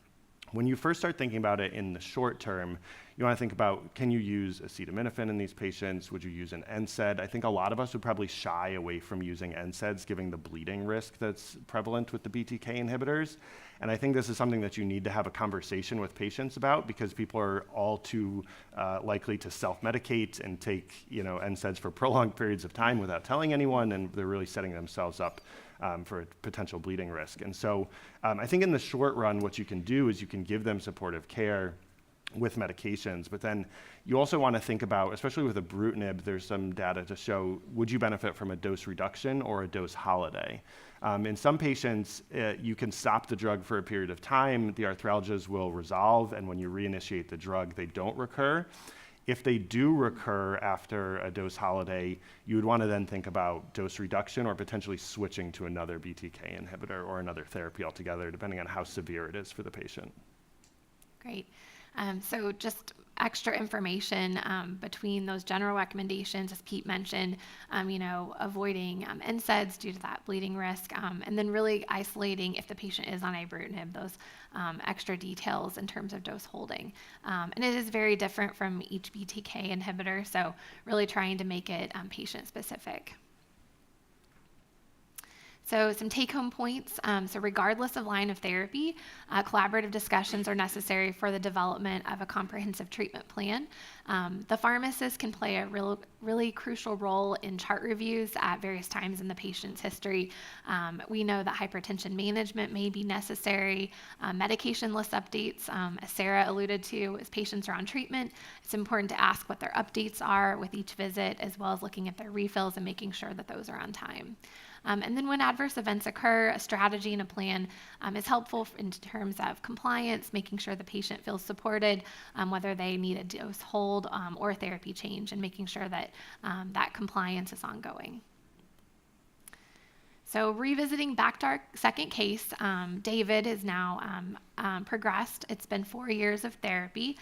B: When you first start thinking about it in the short term, you want to think about, can you use acetaminophen in these patients? Would you use an NSAID? I think a lot of us would probably shy away from using NSAIDs, given the bleeding risk that's prevalent with the BTK inhibitors. And I think this is something that you need to have a conversation with patients about, because people are all too likely to self-medicate and take NSAIDs for prolonged periods of time without telling anyone, and they're really setting themselves up for a potential bleeding risk. And so I think in the short run, what you can do is you can give them supportive care with medications, but then you also want to think about, especially with ibrutinib, there's some data to show, would you benefit from a dose reduction or a dose holiday? In some patients, you can stop the drug for a period of time, the arthralgias will resolve, and when you reinitiate the drug, they don't recur. If they do recur after a dose holiday, you would want to then think about dose reduction or potentially switching to another BTK inhibitor or another therapy altogether, depending on how severe it is for the patient.
A: Great. So just extra information between those general recommendations, as Pete mentioned, avoiding NSAIDs due to that bleeding risk, and then really isolating if the patient is on ibrutinib, those extra details in terms of dose holding. And it is very different from each BTK inhibitor, so really trying to make it patient specific. So some take-home points. So regardless of line of therapy, collaborative discussions are necessary for the development of a comprehensive treatment plan. The pharmacist can play a really crucial role in chart reviews at various times in the patient's history. We know that hypertension management may be necessary. Medication list updates, as Sarah alluded to, as patients are on treatment, it's important to ask what their updates are with each visit, as well as looking at their refills and making sure that those are on time. And then when adverse events occur, a strategy and a plan is helpful in terms of compliance, making sure the patient feels supported, whether they need a dose hold or a therapy change, and making sure that that compliance is ongoing. So revisiting back to our second case, David is now progressed. It's been 4 years of therapy.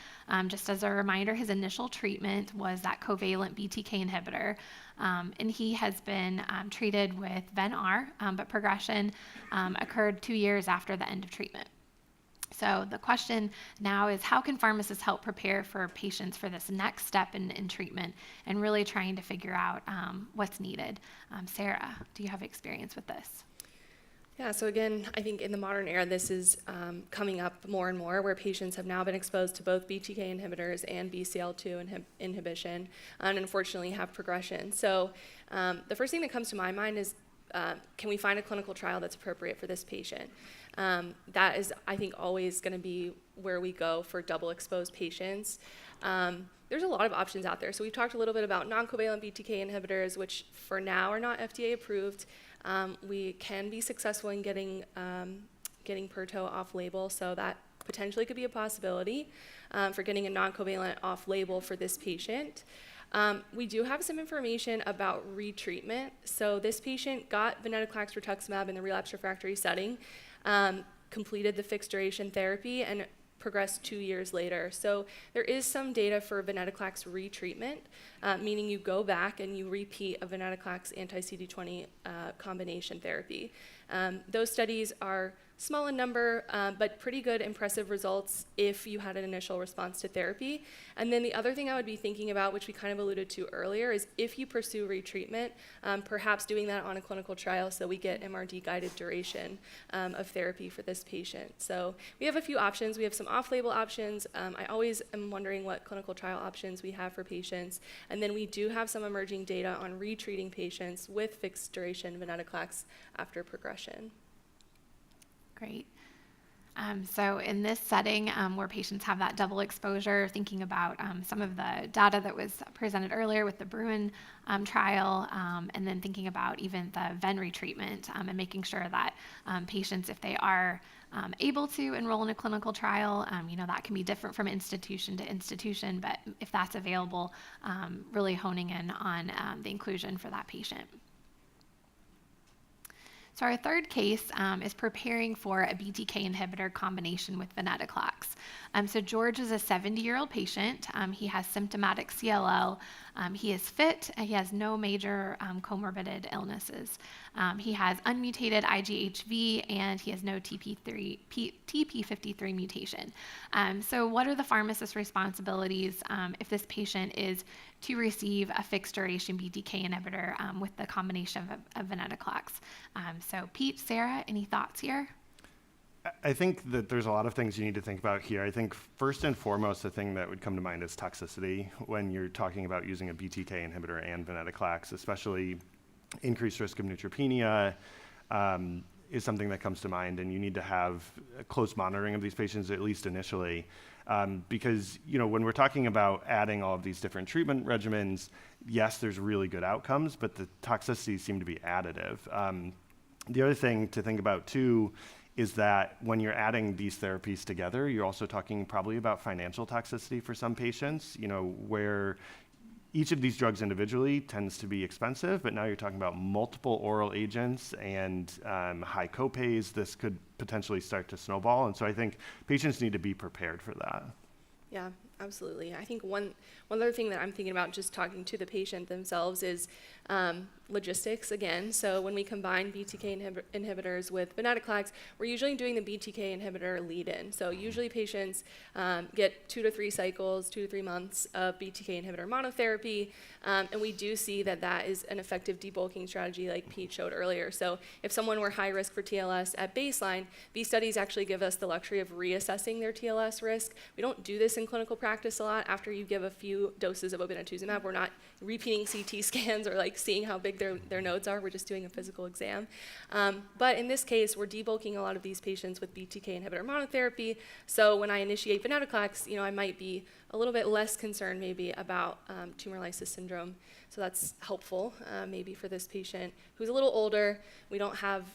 A: Just as a reminder, his initial treatment was that covalent BTK inhibitor, and he has been treated with Ven-R, but progression occurred 2 years after the end of treatment. So the question now is, how can pharmacists help prepare for patients for this next step in treatment and really trying to figure out what's needed? Sarah, do you have experience with this?
C: Yeah, so again, I think in the modern era, this is coming up more and more, where patients have now been exposed to both BTK inhibitors and BCL2 inhibition, and unfortunately have progression. So the first thing that comes to my mind is, can we find a clinical trial that's appropriate for this patient? That is, I think, always going to be where we go for double exposed patients. There's a lot of options out there. So we've talked a little bit about non-covalent BTK inhibitors, which for now are not FDA approved. We can be successful in getting Perto off-label, so that potentially could be a possibility for getting a non-covalent off-label for this patient. We do have some information about retreatment. So this patient got venetoclax rituximab in the relapsed refractory setting, completed the fixed duration therapy, and progressed 2 years later. So there is some data for venetoclax retreatment, meaning you go back and you repeat a venetoclax anti-CD20 combination therapy. Those studies are small in number, but pretty good, impressive results if you had an initial response to therapy. And then the other thing I would be thinking about, which we kind of alluded to earlier, is if you pursue retreatment, perhaps doing that on a clinical trial so we get MRD-guided duration of therapy for this patient. So we have a few options. We have some off-label options. I always am wondering what clinical trial options we have for patients. And then we do have some emerging data on retreating patients with fixed duration venetoclax after progression.
A: Great. So in this setting where patients have that double exposure, thinking about some of the data that was presented earlier with the Bruin trial, and then thinking about even the Ven retreatment and making sure that patients, if they are able to enroll in a clinical trial, that can be different from institution to institution, but if that's available, really honing in on the inclusion for that patient. So our third case is preparing for a BTK inhibitor combination with venetoclax. So George is a 70-year-old patient. He has symptomatic CLL. He is fit. He has no major comorbid illnesses. He has unmutated IGHV, and he has no TP53 mutation. So what are the pharmacist's responsibilities if this patient is to receive a fixed duration BTK inhibitor with the combination of venetoclax? So Pete, Sarah, any thoughts here?
B: I think that there's a lot of things you need to think about here. I think first and foremost, the thing that would come to mind is toxicity when you're talking about using a BTK inhibitor and venetoclax, especially increased risk of neutropenia is something that comes to mind, and you need to have a close monitoring of these patients, at least initially, because when we're talking about adding all of these different treatment regimens, yes, there's really good outcomes, but the toxicities seem to be additive. The other thing to think about too is that when you're adding these therapies together, you're also talking probably about financial toxicity for some patients, where each of these drugs individually tends to be expensive, but now you're talking about multiple oral agents and high copays. This could potentially start to snowball. And so I think patients need to be prepared for that.
C: Yeah, absolutely. I think one other thing that I'm thinking about just talking to the patient themselves is logistics again. So when we combine BTK inhibitors with venetoclax, we're usually doing the BTK inhibitor lead-in. So usually patients get 2 to 3 cycles, 2 to 3 months of BTK inhibitor monotherapy, and we do see that that is an effective debulking strategy like Pete showed earlier. So if someone were high risk for TLS at baseline, these studies actually give us the luxury of reassessing their TLS risk. We don't do this in clinical practice a lot. After you give a few doses of obinutuzumab, we're not repeating CT scans or seeing how big their nodes are. We're just doing a physical exam. But in this case, we're debulking a lot of these patients with BTK inhibitor monotherapy. So when I initiate venetoclax, I might be a little bit less concerned maybe about tumor lysis syndrome. So that's helpful maybe for this patient who's a little older. We don't have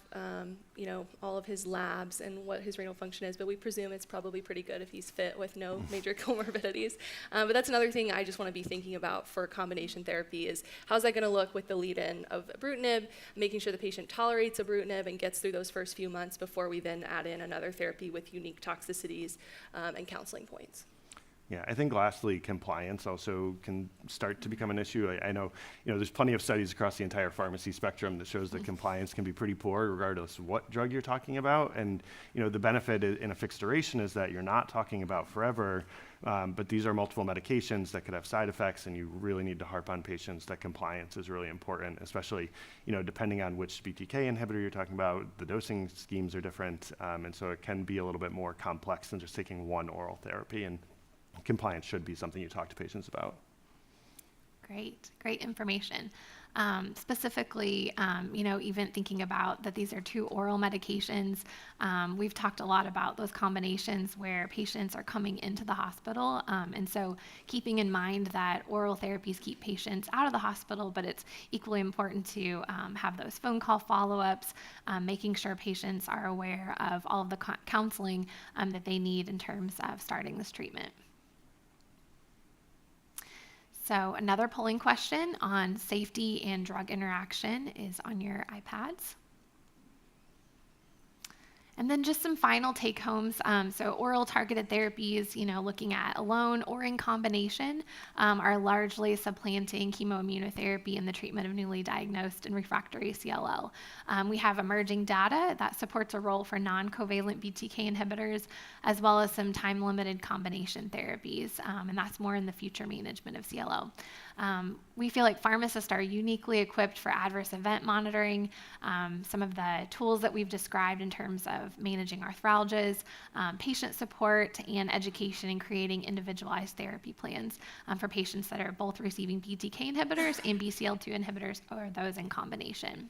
C: all of his labs and what his renal function is, but we presume it's probably pretty good if he's fit with no major comorbidities. But that's another thing I just want to be thinking about for combination therapy is how's that going to look with the lead-in in of ibrutinib, making sure the patient tolerates ibrutinib and gets through those first few months before we then add in another therapy with unique toxicities and counseling points.
B: Yeah, I think lastly, compliance also can start to become an issue. I know, there's plenty of studies across the entire pharmacy spectrum that shows that compliance can be pretty poor regardless of what drug you're talking about. And, the benefit in a fixed duration is that you're not talking about forever, but these are multiple medications that could have side effects, and you really need to harp on patients that compliance is really important, especially, depending on which BTK inhibitor you're talking about. The dosing schemes are different, and so it can be a little bit more complex than just taking one oral therapy. And compliance should be something you talk to patients about.
A: Great information. Specifically, even thinking about that these are two oral medications, we've talked a lot about those combinations where patients are coming into the hospital. And so keeping in mind that oral therapies keep patients out of the hospital, but it's equally important to have those phone call follow-ups, making sure patients are aware of all of the counseling that they need in terms of starting this treatment. So another polling question on safety and drug interaction is on your iPads. And then just some final take-homes. So oral targeted therapies, looking at alone or in combination, are largely supplanting chemoimmunotherapy in the treatment of newly diagnosed and refractory CLL. We have emerging data that supports a role for non-covalent BTK inhibitors, as well as some time-limited combination therapies, and that's more in the future management of CLL. We feel like pharmacists are uniquely equipped for adverse event monitoring. Some of the tools that we've described in terms of managing arthralgias, patient support, and education in creating individualized therapy plans for patients that are both receiving BTK inhibitors and BCL2 inhibitors, or those in combination.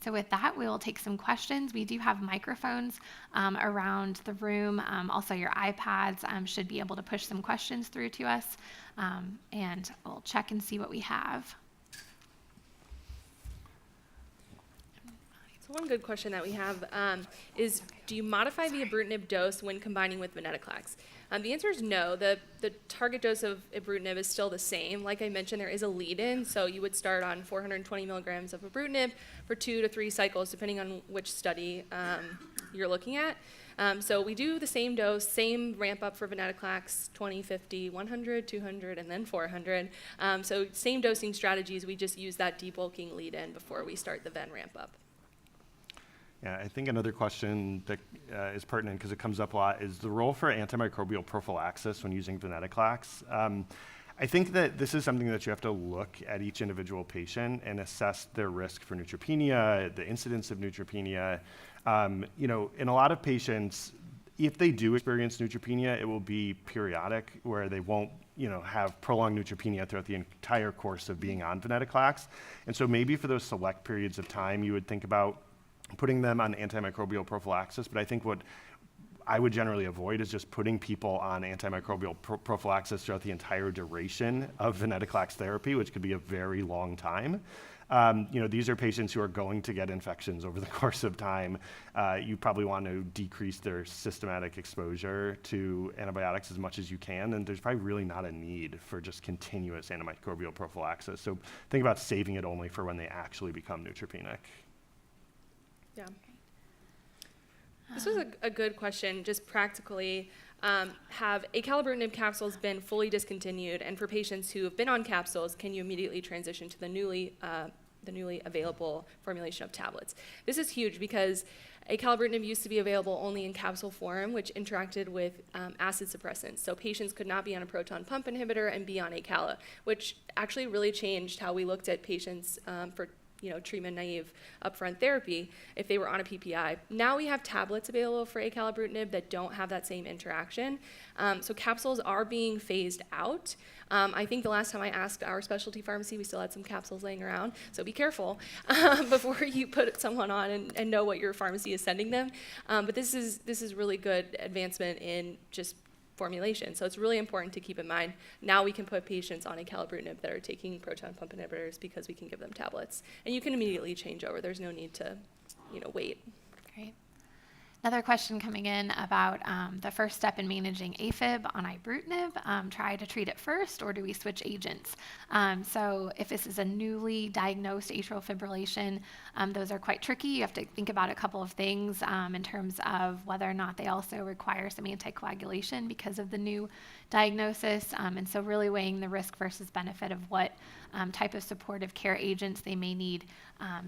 A: So with that, we will take some questions. We do have microphones around the room. Also, your iPads should be able to push some questions through to us, and we'll check and see what we have.
C: So one good question that we have is, do you modify the ibrutinib dose when combining with venetoclax? The answer is no. The target dose of ibrutinib is still the same. Like I mentioned, there is a lead-in, so you would start on 420 milligrams of ibrutinib for 2 to 3 cycles, depending on which study you're looking at. So we do the same dose, same ramp up for venetoclax, 20, 50, 100, 200, and then 400. So same dosing strategies, we just use that debulking lead-in before we start the ven ramp up.
B: Yeah, I think another question that is pertinent because it comes up a lot is the role for antimicrobial prophylaxis when using venetoclax. I think that this is something that you have to look at each individual patient and assess their risk for neutropenia, the incidence of neutropenia. In a lot of patients, if they do experience neutropenia, it will be periodic where they won't have prolonged neutropenia throughout the entire course of being on venetoclax. And so maybe for those select periods of time, you would think about putting them on antimicrobial prophylaxis, but I think what I would generally avoid is just putting people on antimicrobial prophylaxis throughout the entire duration of venetoclax therapy, which could be a very long time. These are patients who are going to get infections over the course of time. You probably want to decrease their systematic exposure to antibiotics as much as you can, and there's probably really not a need for just continuous antimicrobial prophylaxis. So think about saving it only for when they actually become neutropenic.
C: Yeah. This was a good question. Just practically, have acalabrutinib capsules been fully discontinued? And for patients who have been on capsules, can you immediately transition to the newly available formulation of tablets? This is huge because acalabrutinib used to be available only in capsule form, which interacted with acid suppressants. So patients could not be on a proton pump inhibitor and be on acala, which actually really changed how we looked at patients for treatment-naive upfront therapy if they were on a PPI. Now we have tablets available for acalabrutinib that don't have that same interaction. So capsules are being phased out. I think the last time I asked our specialty pharmacy, we still had some capsules laying around. So be careful before you put someone on and know what your pharmacy is sending them. But this is really good advancement in just formulation. So it's really important to keep in mind. Now we can put patients on acalabrutinib that are taking proton pump inhibitors because we can give them tablets. And you can immediately change over. There's no need to, wait.
A: Great. Another question coming in about the first step in managing AFib on ibrutinib. Try to treat it first, or do we switch agents? So if this is a newly diagnosed atrial fibrillation, those are quite tricky. You have to think about a couple of things in terms of whether or not they also require some anticoagulation because of the new diagnosis. And so really weighing the risk versus benefit of what type of supportive care agents they may need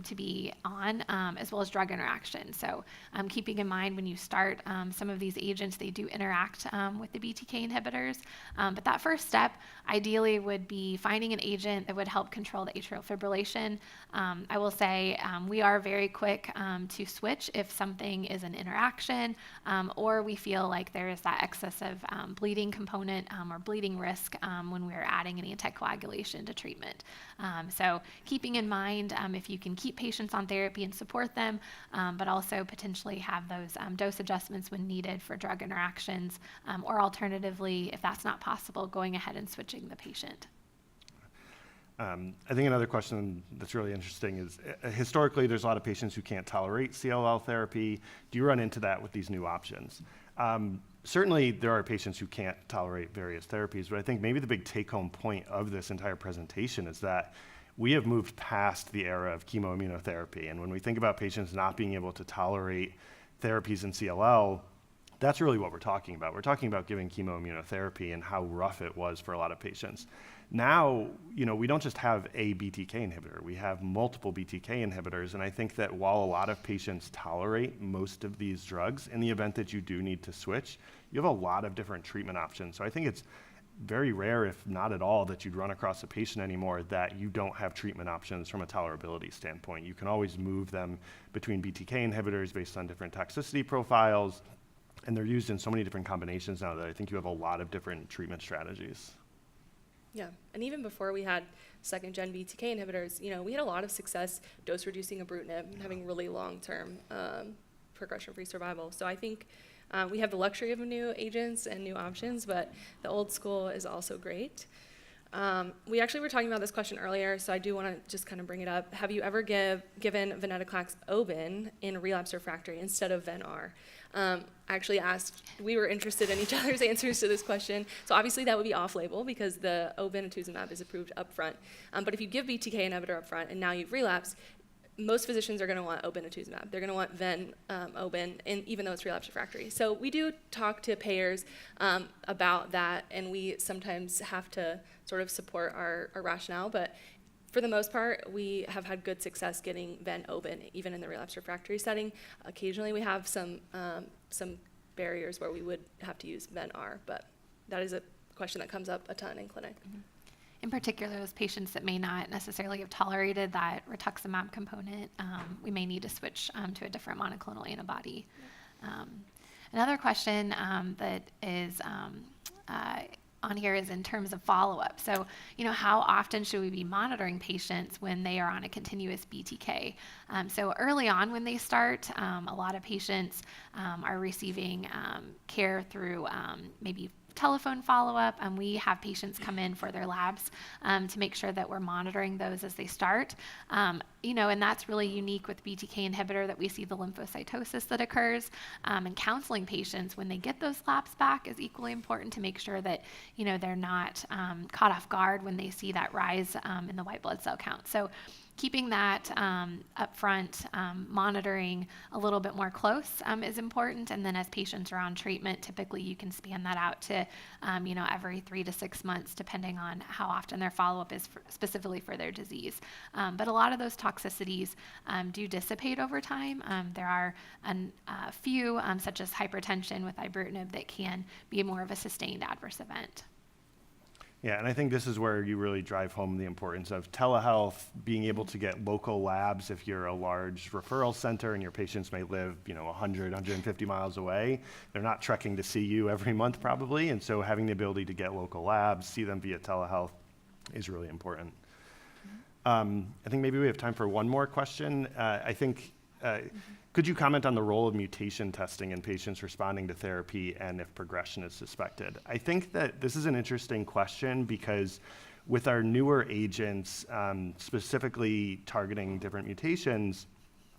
A: to be on, as well as drug interaction. So keeping in mind when you start some of these agents, they do interact with the BTK inhibitors. But that first step ideally would be finding an agent that would help control the atrial fibrillation. I will say we are very quick to switch if something is an interaction or we feel like there is that excessive bleeding component or bleeding risk when we're adding an anticoagulation to treatment. So keeping in mind if you can keep patients on therapy and support them, but also potentially have those dose adjustments when needed for drug interactions, or alternatively, if that's not possible, going ahead and switching the patient.
B: I think another question that's really interesting is historically there's a lot of patients who can't tolerate CLL therapy. Do you run into that with these new options? Certainly there are patients who can't tolerate various therapies, but I think maybe the big take-home point of this entire presentation is that we have moved past the era of chemoimmunotherapy. And when we think about patients not being able to tolerate therapies in CLL, that's really what we're talking about. We're talking about giving chemoimmunotherapy and how rough it was for a lot of patients. Now, we don't just have a BTK inhibitor, we have multiple BTK inhibitors, and I think that while a lot of patients tolerate most of these drugs, in the event that you do need to switch, you have a lot of different treatment options. So I think it's very rare, if not at all, that you'd run across a patient anymore that you don't have treatment options from a tolerability standpoint. You can always move them between BTK inhibitors based on different toxicity profiles, and they're used in so many different combinations now that I think you have a lot of different treatment strategies.
C: Yeah, and even before we had second-gen BTK inhibitors, we had a lot of success dose-reducing ibrutinib and having really long-term progression-free survival. So I think we have the luxury of new agents and new options, but the old school is also great. We actually were talking about this question earlier, so I do want to just kind of bring it up. Have you ever given venetoclax Oben in relapse refractory instead of Ven-R? I actually asked, we were interested in each other's answers to this question. So obviously that would be off-label because the obinutuzumab is approved up front. But if you give BTK inhibitor up front and now you've relapsed, most physicians are going to want obinutuzumab. They're going to want Ven-Oben, even though it's relapse refractory. So we do talk to payers about that, and we sometimes have to sort of support our rationale. But for the most part, we have had good success getting Ven-Oben, even in the relapse refractory setting. Occasionally, we have some barriers where we would have to use Ven-R, but that is a question that comes up a ton in clinic.
A: Mm-hmm. In particular, those patients that may not necessarily have tolerated that rituximab component, we may need to switch to a different monoclonal antibody. Another question that is on here is in terms of follow-up. So, how often should we be monitoring patients when they are on a continuous BTK? So early on when they start, a lot of patients are receiving care through maybe telephone follow-up, and we have patients come in for their labs to make sure that we're monitoring those as they start. And that's really unique with BTK inhibitor that we see the lymphocytosis that occurs. And counseling patients when they get those labs back is equally important to make sure that they're not caught off guard when they see that rise in the white blood cell count. So keeping that upfront monitoring a little bit more close is important. And then as patients are on treatment, typically you can span that out to, every 3 to 6 months, depending on how often their follow-up is specifically for their disease. But a lot of those toxicities do dissipate over time. There are a few, such as hypertension with ibrutinib, that can be more of a sustained adverse event.
B: Yeah, and I think this is where you really drive home the importance of telehealth, being able to get local labs if you're a large referral center and your patients may live, 100, 150 miles away. They're not trekking to see you every month probably, and so having the ability to get local labs, see them via telehealth is really important. I think maybe we have time for one more question. Could you comment on the role of mutation testing in patients responding to therapy and if progression is suspected? I think that this is an interesting question because with our newer agents, specifically targeting different mutations,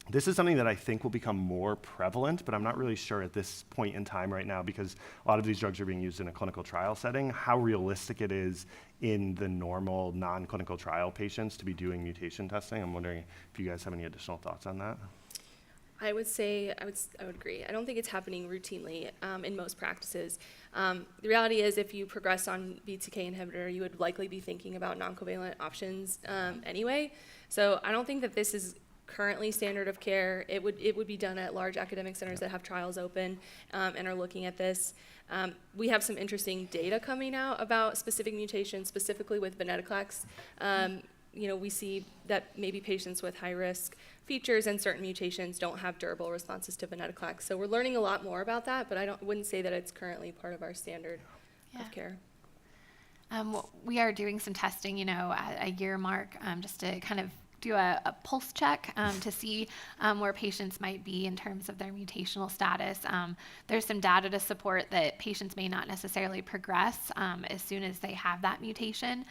B: This is something that I think will become more prevalent, but I'm not really sure at this point in time right now, because a lot of these drugs are being used in a clinical trial setting, how realistic it is in the normal non-clinical trial patients to be doing mutation testing. I'm wondering if you guys have any additional thoughts on that.
C: I would say, I would agree. I don't think it's happening routinely in most practices. The reality is, if you progress on BTK inhibitor, you would likely be thinking about non-covalent options anyway. So I don't think that this is currently standard of care. It would be done at large academic centers that have trials open and are looking at this. We have some interesting data coming out about specific mutations, specifically with venetoclax. We see that maybe patients with high-risk features and certain mutations don't have durable responses to venetoclax. So we're learning a lot more about that, but I wouldn't say that it's currently part of our standard of care.
A: We are doing some testing, at a year mark, just to kind of do a pulse check to see where patients might be in terms of their mutational status. There's some data to support that patients may not necessarily progress as soon as they have that mutation.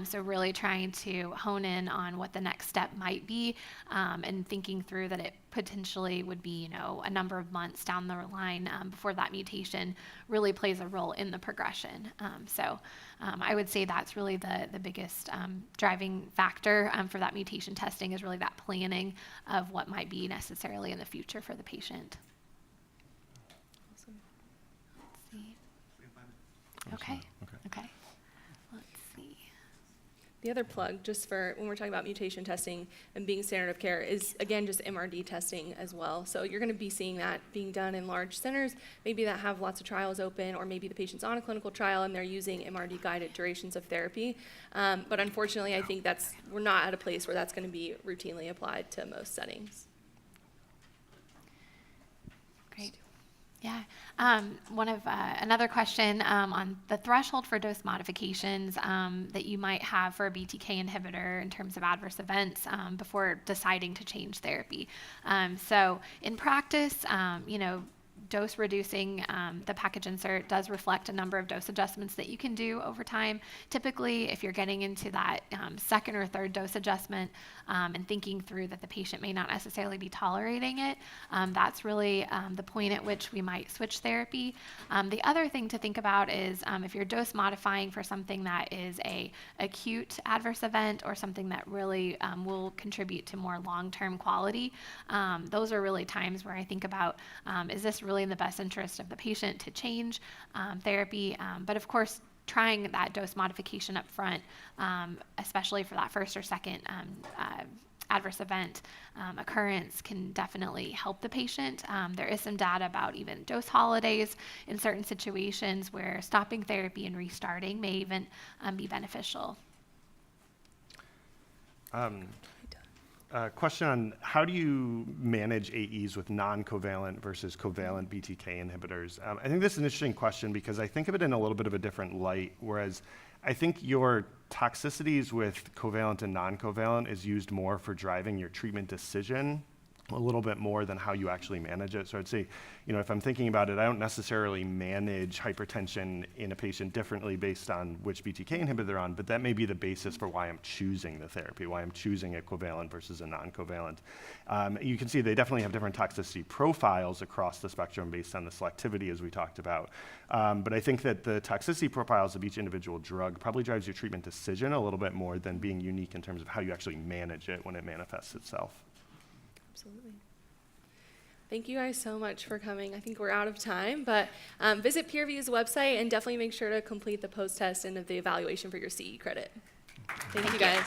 A: So really trying to hone in on what the next step might be and thinking through that it potentially would be, a number of months down the line before that mutation really plays a role in the progression. So I would say that's really the biggest driving factor for that mutation testing, is really that planning of what might be necessarily in the future for the patient.
C: Awesome.
A: Let's see. Okay. Let's see.
C: The other plug, just for when we're talking about mutation testing and being standard of care, is again just MRD testing as well. So you're going to be seeing that being done in large centers, maybe that have lots of trials open, or maybe the patient's on a clinical trial and they're using MRD guided durations of therapy. But unfortunately, I think we're not at a place where that's going to be routinely applied to most settings.
A: Great. Yeah. Another question on the threshold for dose modifications that you might have for a BTK inhibitor in terms of adverse events before deciding to change therapy. So in practice, dose reducing the package insert does reflect a number of dose adjustments that you can do over time. Typically, if you're getting into that second or third dose adjustment and thinking through that the patient may not necessarily be tolerating it, that's really the point at which we might switch therapy. The other thing to think about is if you're dose modifying for something that is a acute adverse event or something that really will contribute to more long-term quality, those are really times where I think about, is this really in the best interest of the patient to change therapy? But of course, trying that dose modification up front, especially for that first or second adverse event occurrence, can definitely help the patient. There is some data about even dose holidays in certain situations where stopping therapy and restarting may even be beneficial.
B: Question on how do you manage AEs with non-covalent versus covalent BTK inhibitors? I think this is an interesting question because I think of it in a little bit of a different light, whereas I think your toxicities with covalent and non-covalent is used more for driving your treatment decision a little bit more than how you actually manage it. So I'd say, if I'm thinking about it, I don't necessarily manage hypertension in a patient differently based on which BTK inhibitor they're on, but that may be the basis for why I'm choosing the therapy, why I'm choosing a covalent versus a non-covalent. You can see they definitely have different toxicity profiles across the spectrum based on the selectivity, as we talked about. But I think that the toxicity profiles of each individual drug probably drives your treatment decision a little bit more than being unique in terms of how you actually manage it when it manifests itself.
C: Absolutely. Thank you guys so much for coming. I think we're out of time, but visit PeerView's website and definitely make sure to complete the post-test and the evaluation for your CE credit. Thank you guys.